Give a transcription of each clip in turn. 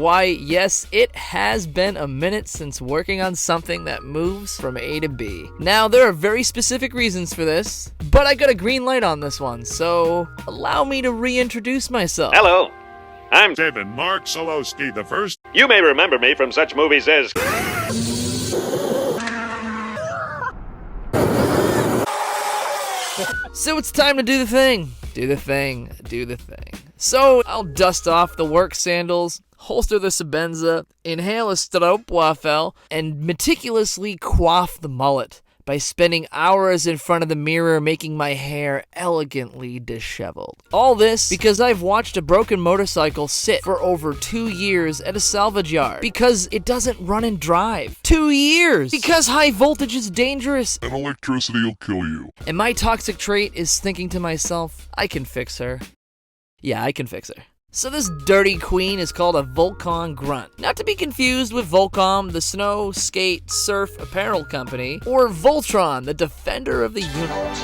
Why, yes, it has been a minute since working on something that moves from A to B. Now, there are very specific reasons for this, but I got a green light on this one, so allow me to reintroduce myself. Hello, I'm David Mark Solowski the First. You may remember me from such movies as... So it's time to do the thing. Do the thing. Do the thing. So I'll dust off the work sandals, holster the Sebenza, inhale a Stroopwafel, and meticulously coif the mullet by spending hours in front of the mirror making my hair elegantly disheveled. All this because I've watched a broken motorcycle sit for over 2 years at a salvage yard because it doesn't run and drive. 2 years! Because high voltage is dangerous. And electricity will kill you. And my toxic trait is thinking to myself, I can fix her. Yeah, I can fix her. So this dirty queen is called a Volcom Grunt. Not to be confused with Volcom, the snow, skate, surf apparel company, or Voltron, the defender of the universe.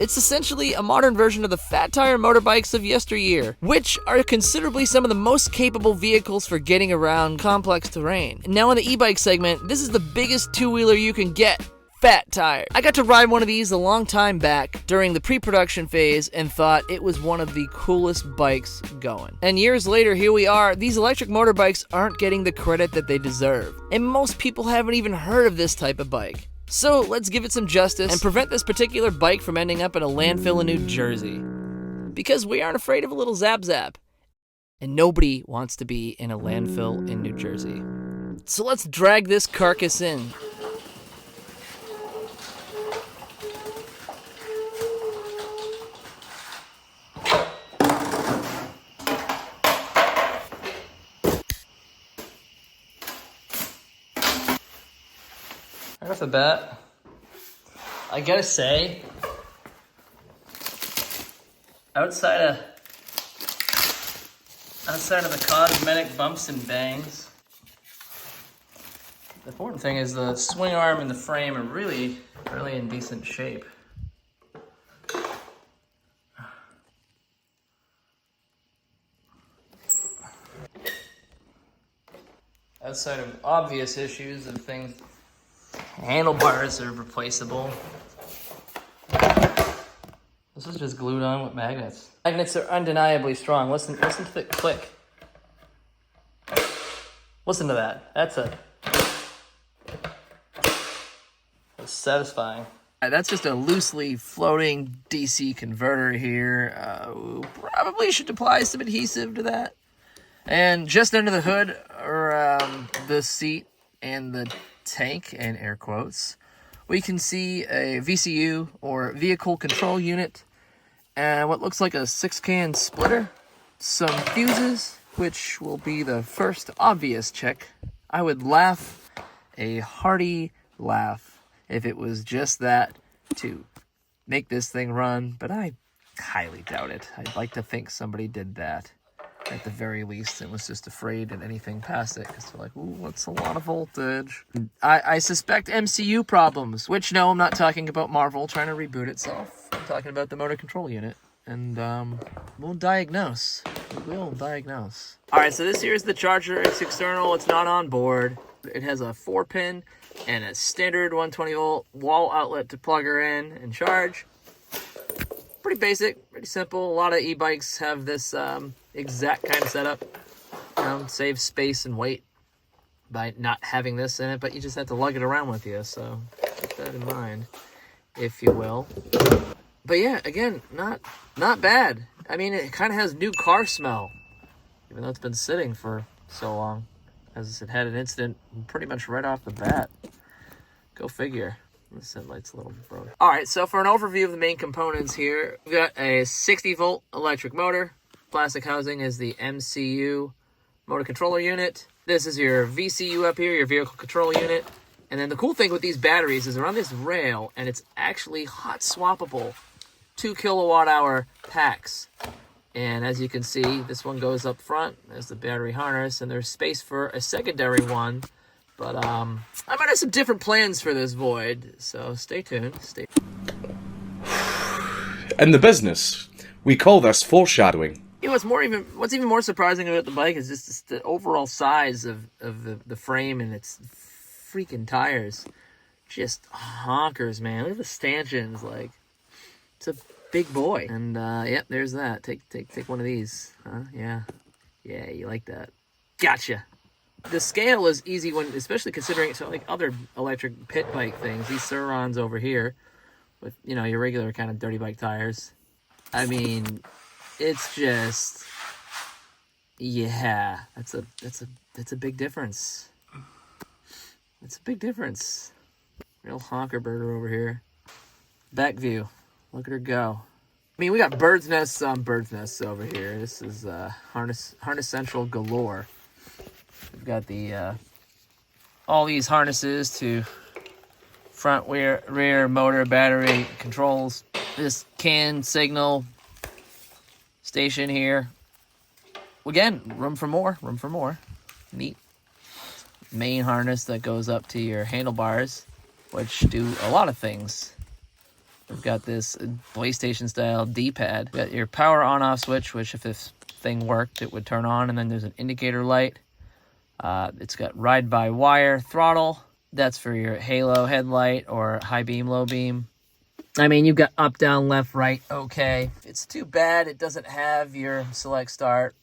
It's essentially a modern version of the fat tire motorbikes of yesteryear, which are considerably some of the most capable vehicles for getting around complex terrain. Now in the e-bike segment, this is the biggest two-wheeler you can get. Fat tire. I got to ride one of these a long time back during the pre-production phase and thought it was one of the coolest bikes going. And years later, here we are. These electric motorbikes aren't getting the credit that they deserve. And most people haven't even heard of this type of bike. So let's give it some justice and prevent this particular bike from ending up in a landfill in New Jersey. Because we aren't afraid of a little zap-zap. And nobody wants to be in a landfill in New Jersey. So let's drag this carcass in. Right off the bat, I gotta say, outside of the cosmetic bumps and bangs, the important thing is the swing arm and the frame are really in decent shape. Outside of obvious issues and things, handlebars are replaceable. This is just glued on with magnets. Magnets are undeniably strong. Listen to the click. Listen to that. That's satisfying. That's just a loosely floating DC converter here. Probably should apply some adhesive to that. And just under the hood are the seat and the tank, and air quotes, we can see a VCU, or vehicle control unit, and what looks like a 6-can splitter, some fuses, which will be the first obvious check. I would laugh a hearty laugh if it was just that to make this thing run, but I highly doubt it. I'd like to think somebody did that. At the very least, and was just afraid of anything past it, because they're like, ooh, that's a lot of voltage. I suspect MCU problems, which, no, I'm not talking about Marvel trying to reboot itself. I'm talking about the motor control unit, and we'll diagnose. We will diagnose. Alright, so this here is the charger. It's external, it's not on board. It has a 4-pin and a standard 120-volt wall outlet to plug her in and charge. Pretty basic, pretty simple. A lot of e-bikes have this exact kind of setup. Save space and weight by not having this in it, but you just have to lug it around with you, so keep that in mind, if you will. But yeah, again, not bad. I mean, it kind of has new car smell, even though it's been sitting for so long, as it had an incident pretty much right off the bat. Go figure. This light's a little broken. Alright, so for an overview of the main components here, we've got a 60-volt electric motor. Plastic housing is the MCU motor controller unit. This is your VCU up here, your vehicle control unit. And then the cool thing with these batteries is they're on this rail, and it's actually hot swappable 2 kilowatt hour packs. And as you can see, this one goes up front. There's the battery harness, and there's space for a secondary one. But I might have some different plans for this Void, so stay tuned. In the business, we call this foreshadowing. You know, what's even more surprising about the bike is just the overall size of the frame and its freaking tires. Just honkers, man. Look at the stanchions, like it's a big boy. And yep, there's that. Take one of these. Huh? Yeah, you like that? Gotcha. The scale is easy when, especially considering so like other electric pit bike things. These Surons over here, with your regular kind of dirty bike tires. I mean, it's just, yeah, that's a big difference. It's a big difference. Real honker birder over here. Back view. Look at her go. I mean, we got bird's nests on bird's nests over here. This is harness central galore. We've got the all these harnesses to front, rear motor, battery controls. This CAN signal station here. Again, room for more. Neat. Main harness that goes up to your handlebars, which do a lot of things. We've got this PlayStation style D-pad. We've got your power on-off switch, which if this thing worked, it would turn on, and then there's an indicator light. It's got ride-by-wire throttle. That's for your halo headlight or high beam, low beam. I mean, you've got up, down, left, right, okay. It's too bad it doesn't have your select start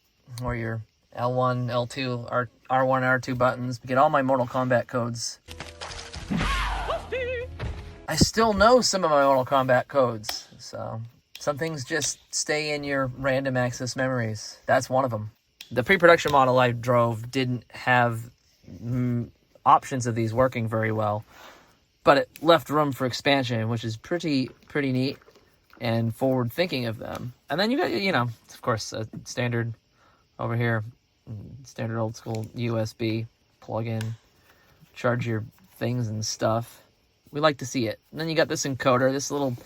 or your L1, L2, R1, R2 buttons. You get all my Mortal Kombat codes. I still know some of my Mortal Kombat codes, so some things just stay in your random access memories. That's one of them. The pre-production model I drove didn't have options of these working very well, but it left room for expansion, which is pretty neat and forward-thinking of them. And then you got, of course, a standard over here, standard old-school USB plug-in, charge your things and stuff. We like to see it. And then you got this encoder, this little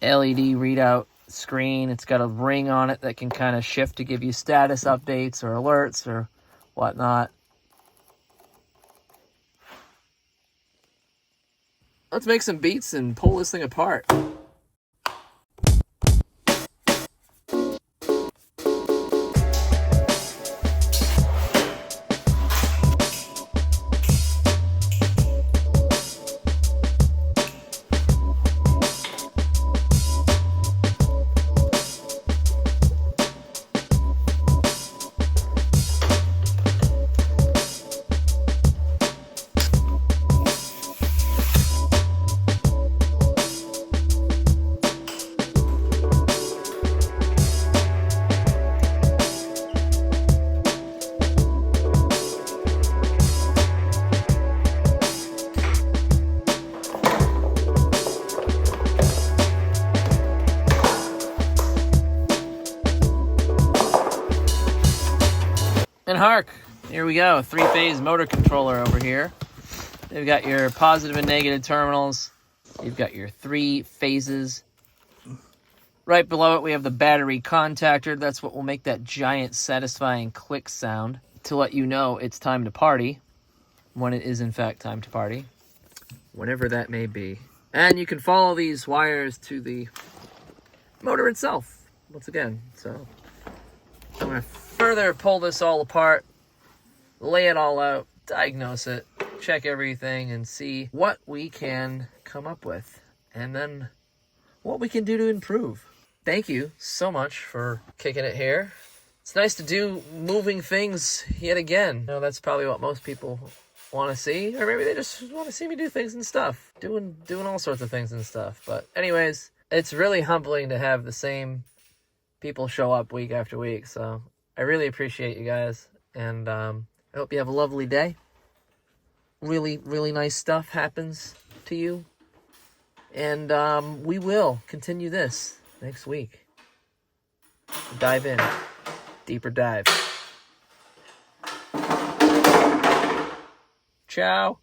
LED readout screen. It's got a ring on it that can kind of shift to give you status updates or alerts or whatnot. Let's make some beats and pull this thing apart. And hark, here we go, 3-phase motor controller over here. You've got your positive and negative terminals. You've got your 3 phases. Right below it, we have the battery contactor. That's what will make that giant, satisfying click sound to let you know it's time to party, when it is in fact time to party, whenever that may be. And you can follow these wires to the motor itself, once again. So I'm going to further pull this all apart, lay it all out, diagnose it, check everything, and see what we can come up with, and then what we can do to improve. Thank you so much for kicking it here. It's nice to do moving things yet again. That's probably what most people want to see, or maybe they just want to see me do things and stuff, doing all sorts of things and stuff. But anyways, it's really humbling to have the same people show up week after week, so I really appreciate you guys, and I hope you have a lovely day. Really, really nice stuff happens to you, and we will continue this next week. Dive in. Deeper dive. Ciao.